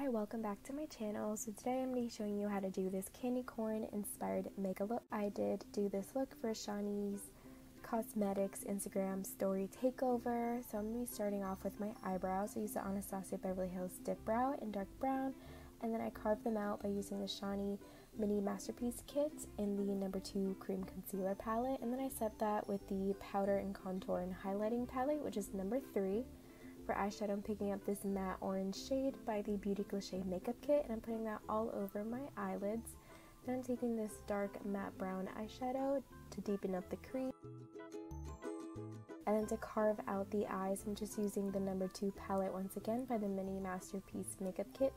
Hi, welcome back to my channel. So today I'm going to be showing you how to do this candy corn inspired makeup look. I did do this look for Shawnee's Cosmetics Instagram story takeover. So I'm going to be starting off with my eyebrows. I used the Anastasia Beverly Hills Dip Brow in dark brown, and then I carved them out by using the Shawnee Mini Masterpiece Kit in the No. 2 Cream Concealer palette, and then I set that with the Powder and Contour and Highlighting palette, which is No. 3. For eyeshadow, I'm picking up this matte orange shade by the Beauty Cliché Makeup Kit, and I'm putting that all over my eyelids. Then I'm taking this dark matte brown eyeshadow to deepen up the crease. And then to carve out the eyes, I'm just using the No. 2 palette once again by the Mini Masterpiece Makeup Kit.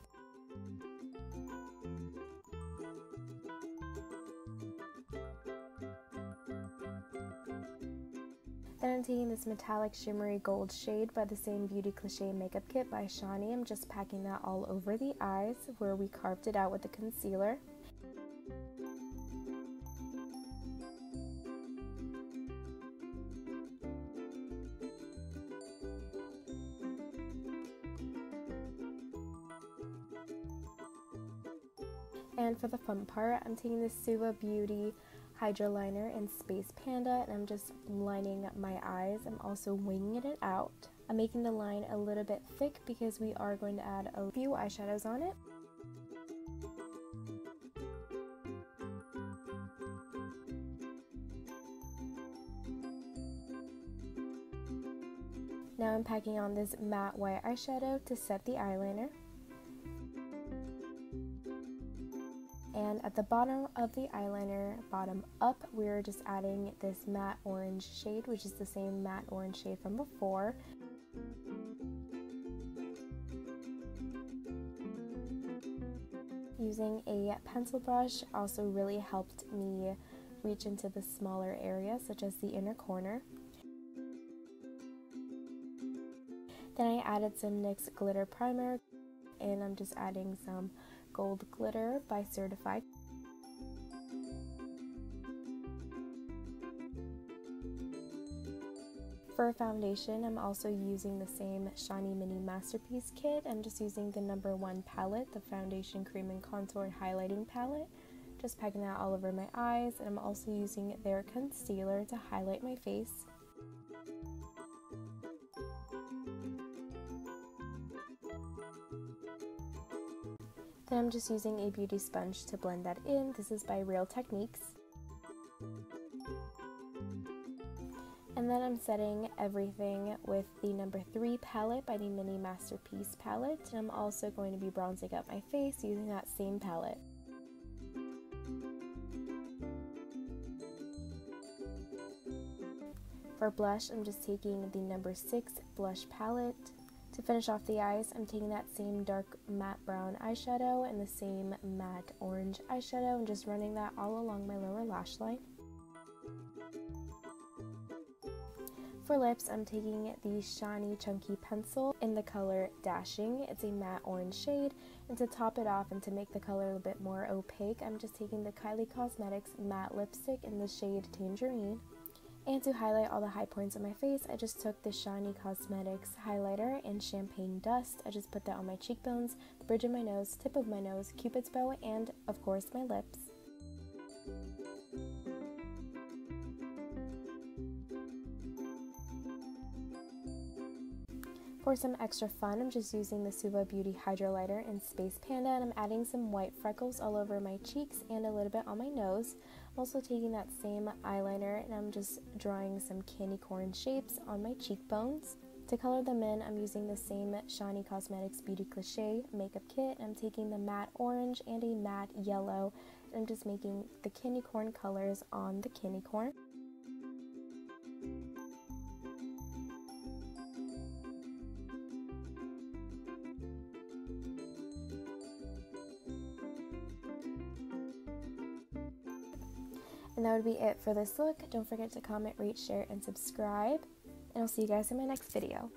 Then I'm taking this metallic shimmery gold shade by the same Beauty Cliché Makeup Kit by Shawnee. I'm just packing that all over the eyes where we carved it out with the concealer. And for the fun part, I'm taking this Suva Beauty Hydra Liner in Space Panda, and I'm just lining my eyes. I'm also winging it out. I'm making the line a little bit thick because we are going to add a few eyeshadows on it. Now I'm packing on this matte white eyeshadow to set the eyeliner. And at the bottom of the eyeliner, bottom up, we're just adding this matte orange shade, which is the same matte orange shade from before. Using a pencil brush also really helped me reach into the smaller areas, such as the inner corner. Then I added some NYX glitter primer, and I'm just adding some gold glitter by Certified. For foundation, I'm also using the same Shawnee Mini Masterpiece Kit. I'm just using the No. 1 palette, the Foundation Cream and Contour and Highlighting palette. Just packing that all over my eyes, and I'm also using their concealer to highlight my face. Then I'm just using a beauty sponge to blend that in. This is by Real Techniques. And then I'm setting everything with the No. 3 palette by the Mini Masterpiece palette. And I'm also going to be bronzing up my face using that same palette. For blush, I'm just taking the No. 6 blush palette. To finish off the eyes, I'm taking that same dark matte brown eyeshadow and the same matte orange eyeshadow and just running that all along my lower lash line. For lips, I'm taking the Shawnee Chunky Pencil in the color Dashing. It's a matte orange shade, and to top it off and to make the color a little bit more opaque, I'm just taking the Kylie Cosmetics matte lipstick in the shade Tangerine. And to highlight all the high points of my face, I just took the Shawnee Cosmetics highlighter in Champagne Dust. I just put that on my cheekbones, the bridge of my nose, tip of my nose, Cupid's bow, and of course my lips. For some extra fun, I'm just using the Suva Beauty Hydra Lighter in Space Panda, and I'm adding some white freckles all over my cheeks and a little bit on my nose. I'm also taking that same eyeliner and I'm just drawing some candy corn shapes on my cheekbones. To color them in, I'm using the same Shawnee Cosmetics Beauty Cliché Makeup Kit. I'm taking the matte orange and a matte yellow, and I'm just making the candy corn colors on the candy corn. And that would be it for this look. Don't forget to comment, rate, share, and subscribe. And I'll see you guys in my next video.